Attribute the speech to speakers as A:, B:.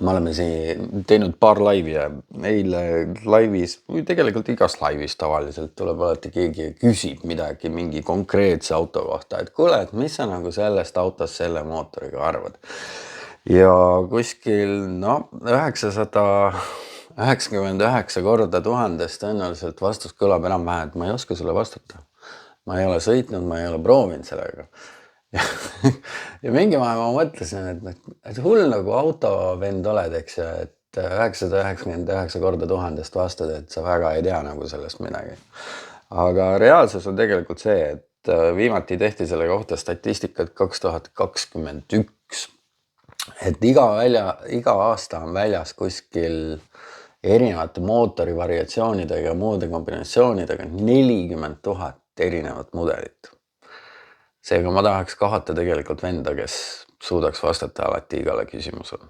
A: me oleme siin teinud paar laivi ja eile laivis, või tegelikult igas laivis tavaliselt tuleb alati keegi ja küsib midagi mingi konkreetse auto kohta, et kuule, et mis sa nagu sellest autost selle mootoriga arvad. Ja kuskil 999 korda 1000 tõenäoliselt vastus kõlab enam-vähem, et ma ei oska sulle vastata. Ma ei ole sõitnud, ma ei ole proovinud sellega. Ja mingi vahe ma mõtlesin, et hull nagu autovend oled, eks ja, et 999 korda 1000 vastad, et sa väga ei tea nagu sellest midagi. Aga reaalsus on tegelikult see, et viimati tehti selle kohta statistikat 2021. Et iga aasta on väljas kuskil erinevate mootori variatsioonidega ja muude kombinatsioonidega 40 000 erinevat mudelit. Seega ma tahaks kohata tegelikult venda, kes suudaks vastata alati igale küsimusele.